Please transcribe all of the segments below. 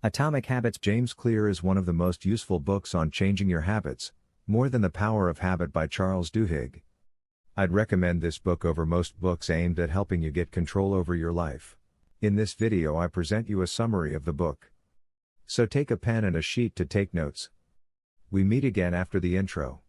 Atomic Habits. James Clear is one of the most useful books on changing your habits, More Than the Power of Habit by Charles Duhigg. I'd recommend this book over most books aimed at helping you get control over your life. In this video I present you a summary of the book. So take a pen and a sheet to take notes. We meet again after the intro.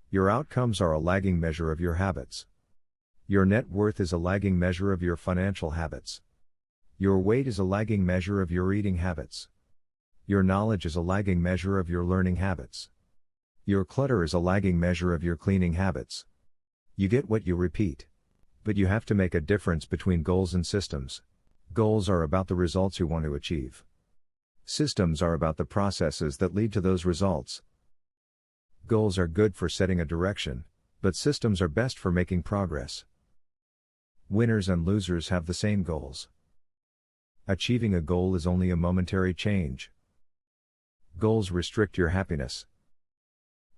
Your outcomes are a lagging measure of your habits. Your net worth is a lagging measure of your financial habits. Your weight is a lagging measure of your eating habits. Your knowledge is a lagging measure of your learning habits. Your clutter is a lagging measure of your cleaning habits. You get what you repeat. But you have to make a difference between goals and systems. Goals are about the results you want to achieve. Systems are about the processes that lead to those results. Goals are good for setting a direction, but systems are best for making progress. Winners and losers have the same goals. Achieving a goal is only a momentary change. Goals restrict your happiness.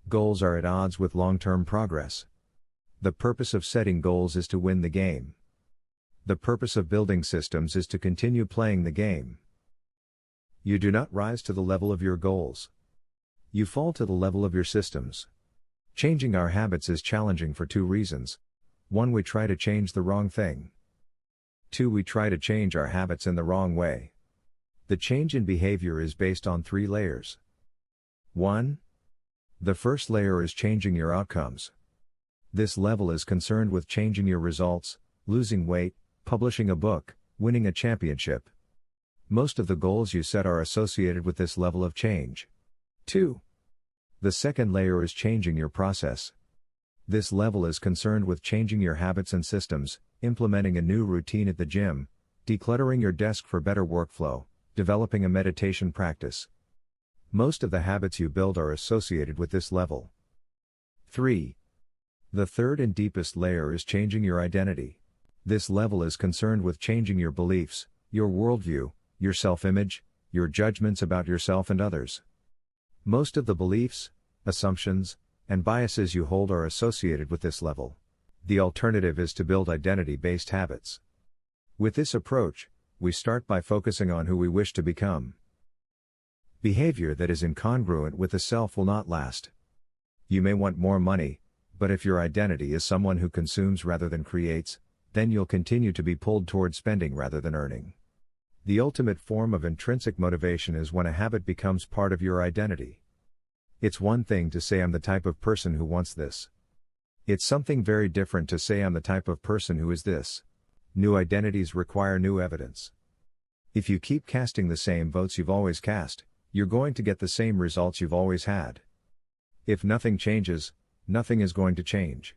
Goals are at odds with long-term progress. The purpose of setting goals is to win the game. The purpose of building systems is to continue playing the game. You do not rise to the level of your goals. You fall to the level of your systems. Changing our habits is challenging for two reasons. 1. We try to change the wrong thing. 2. We try to change our habits in the wrong way. The change in behavior is based on 3 layers. 1. The first layer is changing your outcomes. This level is concerned with changing your results, losing weight, publishing a book, winning a championship. Most of the goals you set are associated with this level of change. 2. The second layer is changing your process. This level is concerned with changing your habits and systems, implementing a new routine at the gym, decluttering your desk for better workflow, developing a meditation practice. Most of the habits you build are associated with this level. 3. The third and deepest layer is changing your identity. This level is concerned with changing your beliefs, your worldview, your self-image, your judgments about yourself and others. Most of the beliefs, assumptions, and biases you hold are associated with this level. The alternative is to build identity-based habits. With this approach, we start by focusing on who we wish to become. Behavior that is incongruent with the self will not last. You may want more money, but if your identity is someone who consumes rather than creates, then you'll continue to be pulled toward spending rather than earning. The ultimate form of intrinsic motivation is when a habit becomes part of your identity. It's one thing to say I'm the type of person who wants this. It's something very different to say I'm the type of person who is this. New identities require new evidence. If you keep casting the same votes you've always cast, you're going to get the same results you've always had. If nothing changes, nothing is going to change.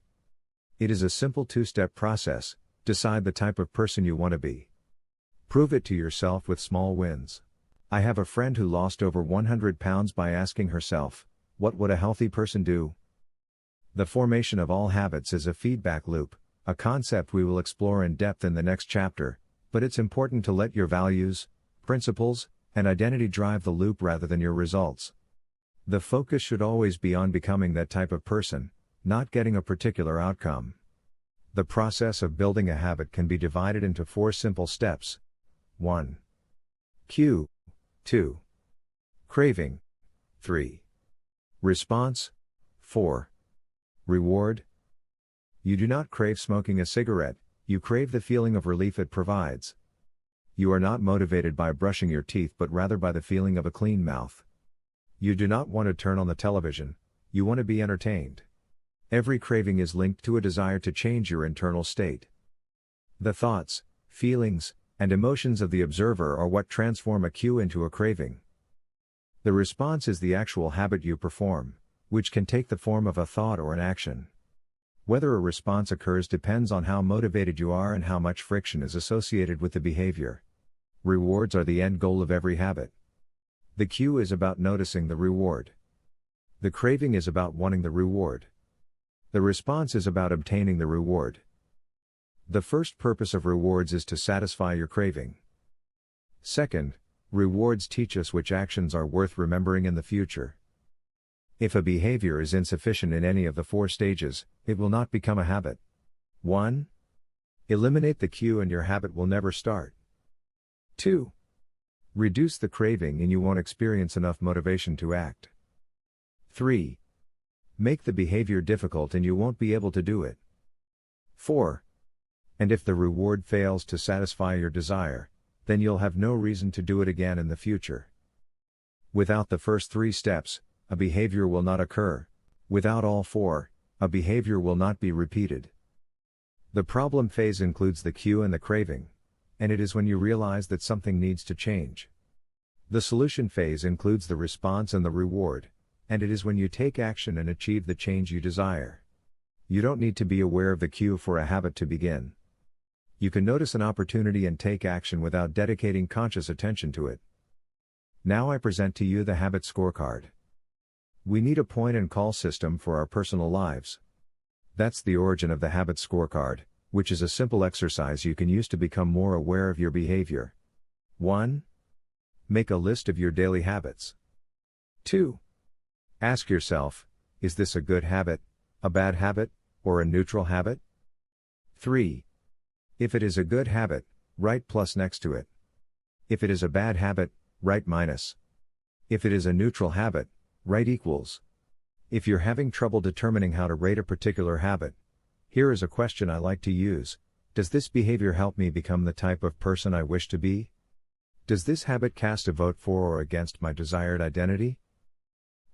It is a simple 2-step process. Decide the type of person you want to be. Prove it to yourself with small wins. I have a friend who lost over 100 pounds by asking herself, what would a healthy person do? The formation of all habits is a feedback loop, a concept we will explore in depth in the next chapter, but it's important to let your values, principles, and identity drive the loop rather than your results. The focus should always be on becoming that type of person, not getting a particular outcome. The process of building a habit can be divided into 4 simple steps. 1. Cue. 2. Craving. 3. Response. 4. Reward. You do not crave smoking a cigarette, you crave the feeling of relief it provides. You are not motivated by brushing your teeth but rather by the feeling of a clean mouth. You do not want to turn on the television, you want to be entertained. Every craving is linked to a desire to change your internal state. The thoughts, feelings, and emotions of the observer are what transform a cue into a craving. The response is the actual habit you perform, which can take the form of a thought or an action. Whether a response occurs depends on how motivated you are and how much friction is associated with the behavior. Rewards are the end goal of every habit. The cue is about noticing the reward. The craving is about wanting the reward. The response is about obtaining the reward. The first purpose of rewards is to satisfy your craving. Second, Rewards teach us which actions are worth remembering in the future. If a behavior is insufficient in any of the 4 stages, it will not become a habit. 1. Eliminate the cue and your habit will never start. 2. Reduce the craving and you won't experience enough motivation to act. 3. Make the behavior difficult and you won't be able to do it. 4. And if the reward fails to satisfy your desire, then you'll have no reason to do it again in the future. Without the first 3 steps, a behavior will not occur. Without all 4, a behavior will not be repeated. The problem phase includes the cue and the craving, and it is when you realize that something needs to change. The solution phase includes the response and the reward, and it is when you take action and achieve the change you desire. You don't need to be aware of the cue for a habit to begin. You can notice an opportunity and take action without dedicating conscious attention to it. Now I present to you the habit scorecard. We need a point and call system for our personal lives. That's the origin of the habit scorecard, which is a simple exercise you can use to become more aware of your behavior. 1. Make a list of your daily habits. 2. Ask yourself, is this a good habit, a bad habit, or a neutral habit? 3. If it is a good habit, write plus next to it. If it is a bad habit, write minus. If it is a neutral habit, write equals. If you're having trouble determining how to rate a particular habit, here is a question I like to use. Does this behavior help me become the type of person I wish to be? Does this habit cast a vote for or against my desired identity?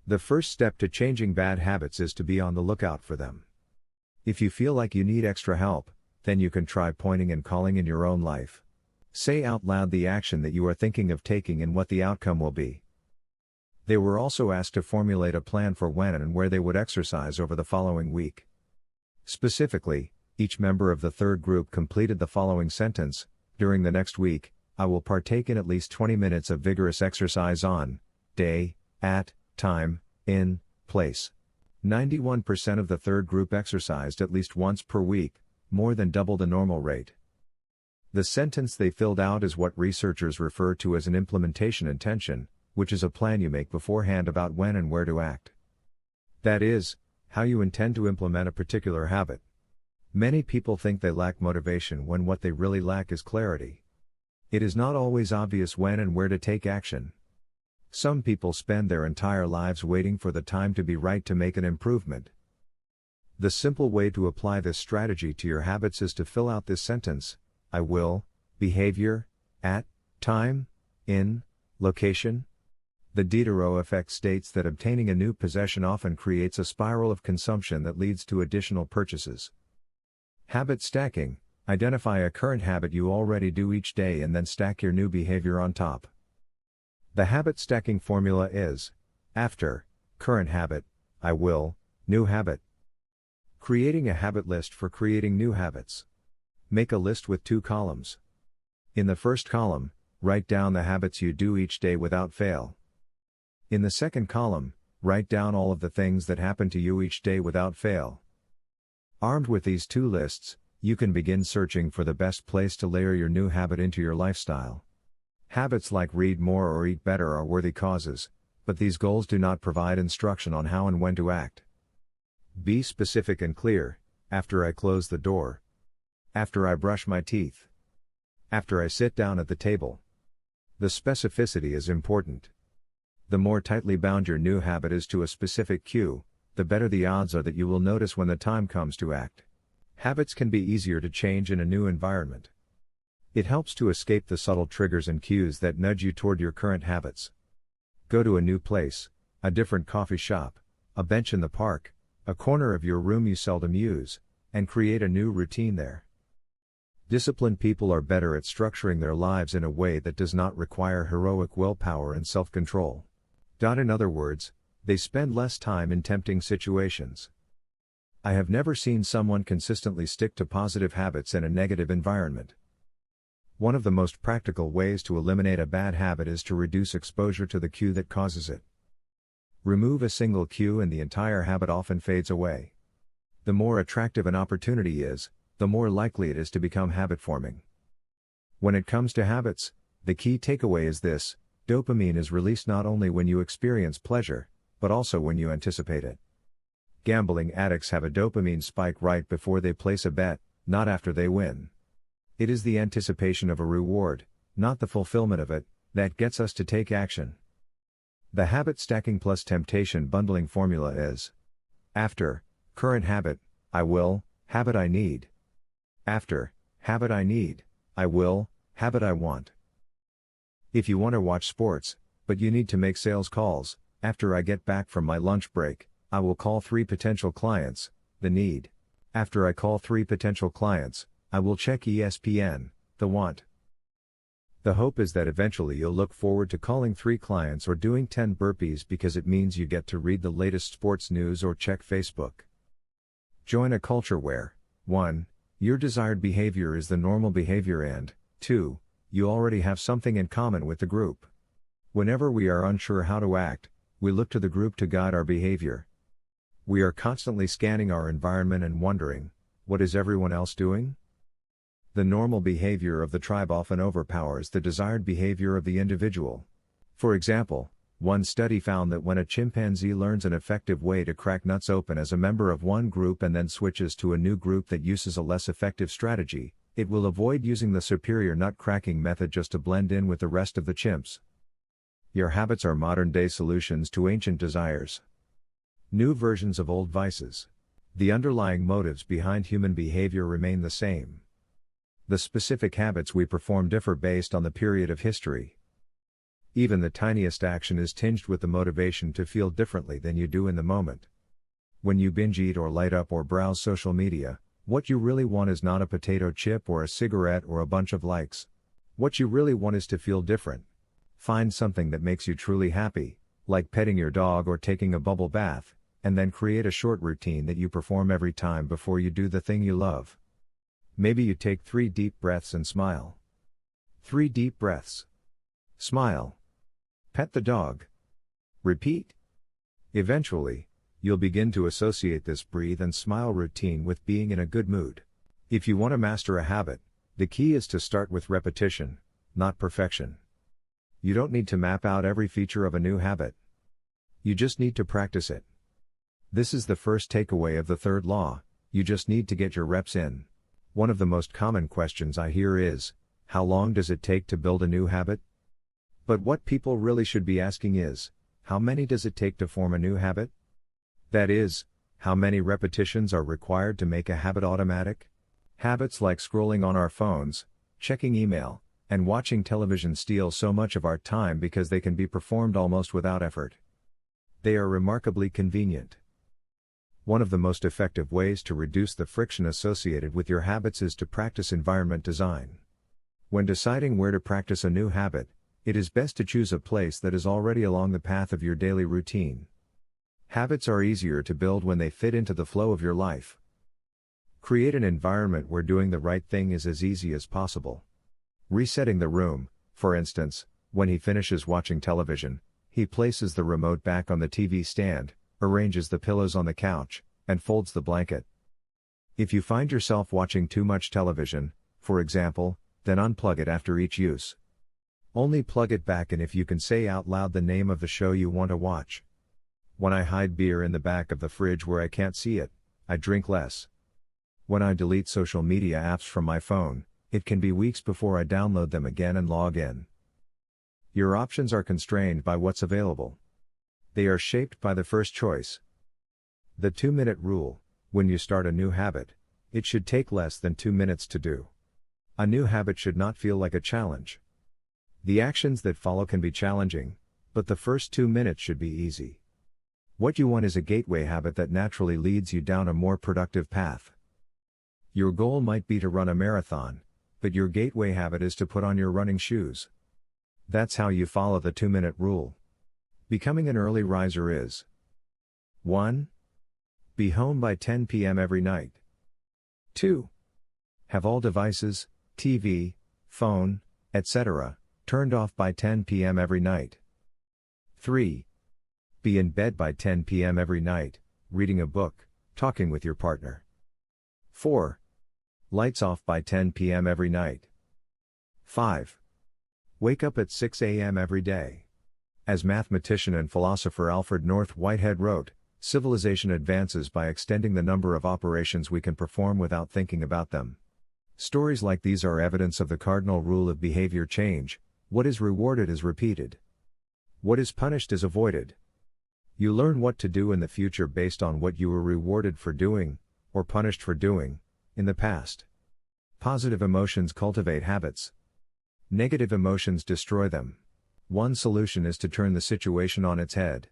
The first step to changing bad habits is to be on the lookout for them. If you feel like you need extra help, then you can try pointing and calling in your own life. Say out loud the action that you are thinking of taking and what the outcome will be. They were also asked to formulate a plan for when and where they would exercise over the following week. Specifically, each member of the third group completed the following sentence: during the next week, I will partake in at least 20 minutes of vigorous exercise on day, at time, in place. 91% of the third group exercised at least once per week, more than double the normal rate. The sentence they filled out is what researchers refer to as an implementation intention, which is a plan you make beforehand about when and where to act. That is, how you intend to implement a particular habit. Many people think they lack motivation when what they really lack is clarity. It is not always obvious when and where to take action. Some people spend their entire lives waiting for the time to be right to make an improvement. The simple way to apply this strategy to your habits is to fill out this sentence: I will, behavior, at, time, in, location. The Diderot effect states that obtaining a new possession often creates a spiral of consumption that leads to additional purchases. Habit stacking: identify a current habit you already do each day and then stack your new behavior on top. The habit stacking formula is: after, current habit, I will, new habit. Creating a habit list for creating new habits. Make a list with 2 columns. In the first column, write down the habits you do each day without fail. In the second column, write down all of the things that happen to you each day without fail. Armed with these 2 lists, you can begin searching for the best place to layer your new habit into your lifestyle. Habits like read more or eat better are worthy causes, but these goals do not provide instruction on how and when to act. Be specific and clear: after I close the door, after I brush my teeth, after I sit down at the table. The specificity is important. The more tightly bound your new habit is to a specific cue, the better the odds are that you will notice when the time comes to act. Habits can be easier to change in a new environment. It helps to escape the subtle triggers and cues that nudge you toward your current habits. Go to a new place, a different coffee shop, a bench in the park, a corner of your room you seldom use, and create a new routine there. Disciplined people are better at structuring their lives in a way that does not require heroic willpower and self-control. In other words, they spend less time in tempting situations. I have never seen someone consistently stick to positive habits in a negative environment. One of the most practical ways to eliminate a bad habit is to reduce exposure to the cue that causes it. Remove a single cue and the entire habit often fades away. The more attractive an opportunity is, the more likely it is to become habit-forming. When it comes to habits, the key takeaway is this: Dopamine is released not only when you experience pleasure, but also when you anticipate it. Gambling addicts have a dopamine spike right before they place a bet, not after they win. It is the anticipation of a reward, not the fulfillment of it, that gets us to take action. The habit stacking plus temptation bundling formula is: after, current habit, I will, habit I need. After, habit I need, I will, habit I want. If you want to watch sports, but you need to make sales calls, after I get back from my lunch break, I will call 3 potential clients, the need. After I call 3 potential clients, I will check ESPN, the want. The hope is that eventually you'll look forward to calling 3 clients or doing 10 burpees because it means you get to read the latest sports news or check Facebook. Join a culture where 1. Your desired behavior is the normal behavior and 2. You already have something in common with the group. Whenever we are unsure how to act, we look to the group to guide our behavior. We are constantly scanning our environment and wondering, what is everyone else doing? The normal behavior of the tribe often overpowers the desired behavior of the individual. For example, one study found that when a chimpanzee learns an effective way to crack nuts open as a member of one group and then switches to a new group that uses a less effective strategy, it will avoid using the superior nut cracking method just to blend in with the rest of the chimps. Your habits are modern-day solutions to ancient desires. New versions of old vices. The underlying motives behind human behavior remain the same. The specific habits we perform differ based on the period of history. Even the tiniest action is tinged with the motivation to feel differently than you do in the moment. When you binge eat or light up or browse social media, what you really want is not a potato chip or a cigarette or a bunch of likes. What you really want is to feel different. Find something that makes you truly happy, like petting your dog or taking a bubble bath, and then create a short routine that you perform every time before you do the thing you love. Maybe you take 3 deep breaths and smile. 3 deep breaths. Smile. Pet the dog. Repeat. Eventually, you'll begin to associate this breathe and smile routine with being in a good mood. If you want to master a habit, the key is to start with repetition, not perfection. You don't need to map out every feature of a new habit. You just need to practice it. This is the first takeaway of the third law: you just need to get your reps in. One of the most common questions I hear is, how long does it take to build a new habit? But what people really should be asking is, how many does it take to form a new habit? That is, how many repetitions are required to make a habit automatic? Habits like scrolling on our phones, checking email, and watching television steal so much of our time because they can be performed almost without effort. They are remarkably convenient. One of the most effective ways to reduce the friction associated with your habits is to practice environment design. When deciding where to practice a new habit, it is best to choose a place that is already along the path of your daily routine. Habits are easier to build when they fit into the flow of your life. Create an environment where doing the right thing is as easy as possible. Resetting the room, for instance, when he finishes watching television, he places the remote back on the TV stand, arranges the pillows on the couch, and folds the blanket. If you find yourself watching too much television, for example, then unplug it after each use. Only plug it back in if you can say out loud the name of the show you want to watch. When I hide beer in the back of the fridge where I can't see it, I drink less. When I delete social media apps from my phone, it can be weeks before I download them again and log in. Your options are constrained by what's available. They are shaped by the first choice. The 2-minute rule: when you start a new habit, it should take less than 2 minutes to do. A new habit should not feel like a challenge. The actions that follow can be challenging, but the first 2 minutes should be easy. What you want is a gateway habit that naturally leads you down a more productive path. Your goal might be to run a marathon, but your gateway habit is to put on your running shoes. That's how you follow the 2-minute rule. Becoming an early riser is: 1. Be home by 10 p.m. every night. 2. Have all devices, TV, phone, etc., turned off by 10 p.m. every night. 3. Be in bed by 10 p.m. every night, reading a book, talking with your partner. 4. Lights off by 10 p.m. every night. 5. Wake up at 6 a.m. every day. As mathematician and philosopher Alfred North Whitehead wrote, civilization advances by extending the number of operations we can perform without thinking about them. Stories like these are evidence of the cardinal rule of behavior change: what is rewarded is repeated. What is punished is avoided. You learn what to do in the future based on what you were rewarded for doing, or punished for doing, in the past. Positive emotions cultivate habits. Negative emotions destroy them. One solution is to turn the situation on its head.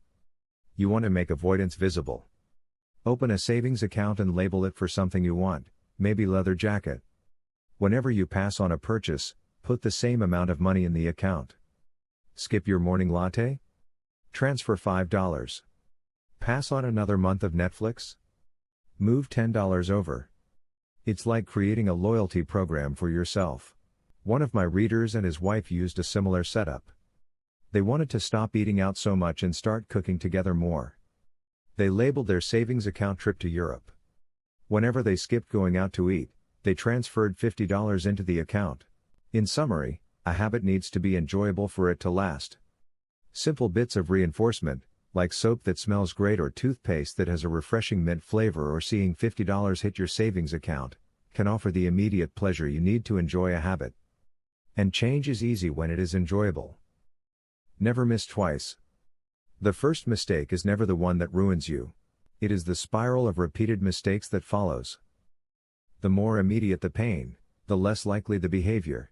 You want to make avoidance visible. Open a savings account and label it for something you want, maybe leather jacket. Whenever you pass on a purchase, put the same amount of money in the account. Skip your morning latte? Transfer $5. Pass on another month of Netflix? Move $10 over. It's like creating a loyalty program for yourself. One of my readers and his wife used a similar setup. They wanted to stop eating out so much and start cooking together more. They labeled their savings account trip to Europe. Whenever they skipped going out to eat, they transferred $50 into the account. In summary, a habit needs to be enjoyable for it to last. Simple bits of reinforcement, like soap that smells great or toothpaste that has a refreshing mint flavor or seeing $50 hit your savings account, can offer the immediate pleasure you need to enjoy a habit. And change is easy when it is enjoyable. Never miss twice. The first mistake is never the one that ruins you. It is the spiral of repeated mistakes that follows. The more immediate the pain, the less likely the behavior.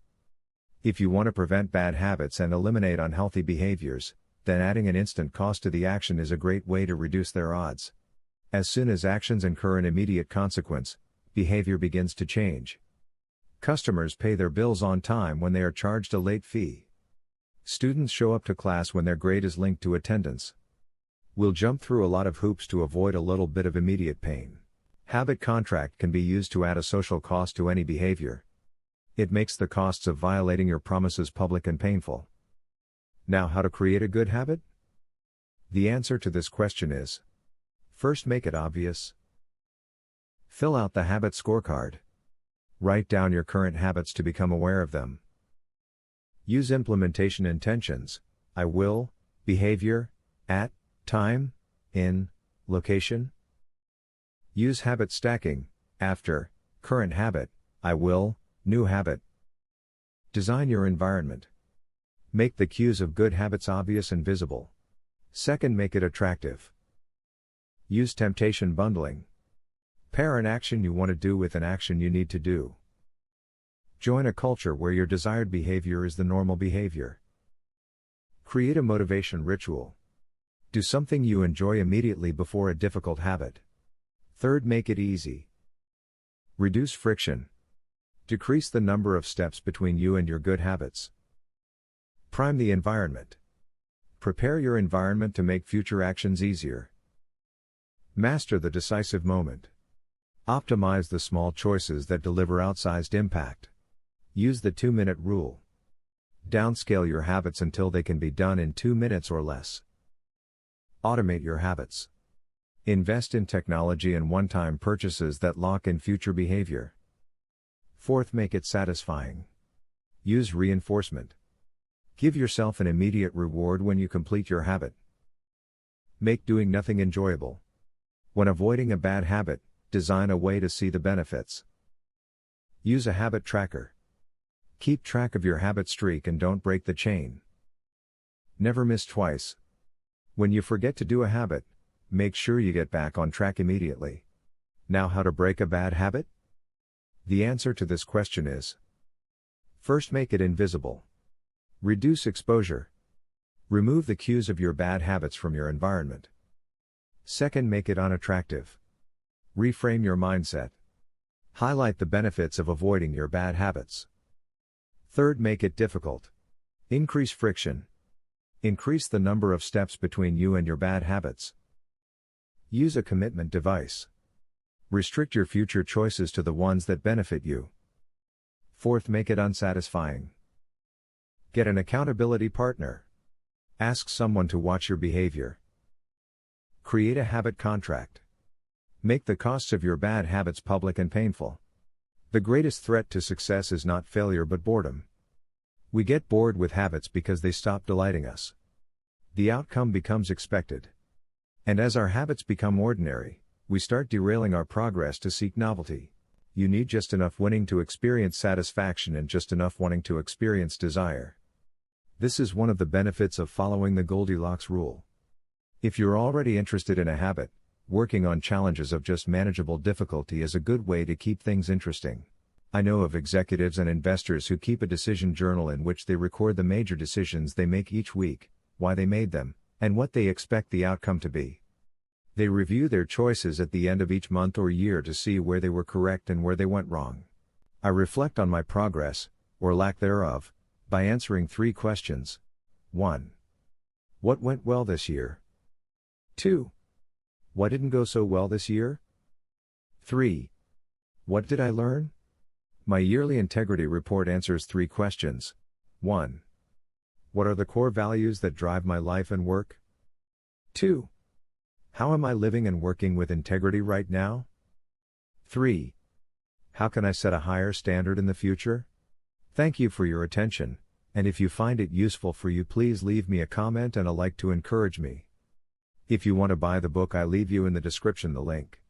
If you want to prevent bad habits and eliminate unhealthy behaviors, then adding an instant cost to the action is a great way to reduce their odds. As soon as actions incur an immediate consequence, behavior begins to change. Customers pay their bills on time when they are charged a late fee. Students show up to class when their grade is linked to attendance. We'll jump through a lot of hoops to avoid a little bit of immediate pain. Habit contract can be used to add a social cost to any behavior. It makes the costs of violating your promises public and painful. Now, how to create a good habit? The answer to this question is: first, make it obvious. Fill out the habit scorecard. Write down your current habits to become aware of them. Use implementation intentions: I will, behavior, at, time, in, location. Use habit stacking: after, current habit, I will, new habit. Design your environment. Make the cues of good habits obvious and visible. Second, make it attractive. Use temptation bundling. Pair an action you want to do with an action you need to do. Join a culture where your desired behavior is the normal behavior. Create a motivation ritual. Do something you enjoy immediately before a difficult habit. Third, make it easy. Reduce friction. Decrease the number of steps between you and your good habits. Prime the environment. Prepare your environment to make future actions easier. Master the decisive moment. Optimize the small choices that deliver outsized impact. Use the 2-minute rule. Downscale your habits until they can be done in 2 minutes or less. Automate your habits. Invest in technology and one-time purchases that lock in future behavior. Fourth, make it satisfying. Use reinforcement. Give yourself an immediate reward when you complete your habit. Make doing nothing enjoyable. When avoiding a bad habit, design a way to see the benefits. Use a habit tracker. Keep track of your habit streak and don't break the chain. Never miss twice. When you forget to do a habit, make sure you get back on track immediately. Now, how to break a bad habit? The answer to this question is: first, make it invisible. Reduce exposure. Remove the cues of your bad habits from your environment. Second, make it unattractive. Reframe your mindset. Highlight the benefits of avoiding your bad habits. Third, make it difficult. Increase friction. Increase the number of steps between you and your bad habits. Use a commitment device. Restrict your future choices to the ones that benefit you. Fourth, make it unsatisfying. Get an accountability partner. Ask someone to watch your behavior. Create a habit contract. Make the costs of your bad habits public and painful. The greatest threat to success is not failure but boredom. We get bored with habits because they stop delighting us. The outcome becomes expected. And as our habits become ordinary, we start derailing our progress to seek novelty. You need just enough winning to experience satisfaction and just enough wanting to experience desire. This is one of the benefits of following the Goldilocks rule. If you're already interested in a habit, working on challenges of just manageable difficulty is a good way to keep things interesting. I know of executives and investors who keep a decision journal in which they record the major decisions they make each week, why they made them, and what they expect the outcome to be. They review their choices at the end of each month or year to see where they were correct and where they went wrong. I reflect on my progress, or lack thereof, by answering 3 questions. 1. What went well this year? 2. What didn't go so well this year? 3. What did I learn? My yearly integrity report answers 3 questions. 1. What are the core values that drive my life and work? 2. How am I living and working with integrity right now? 3. How can I set a higher standard in the future? Thank you for your attention, and if you find it useful for you, please leave me a comment and a like to encourage me. If you want to buy the book, I leave you in the description the link.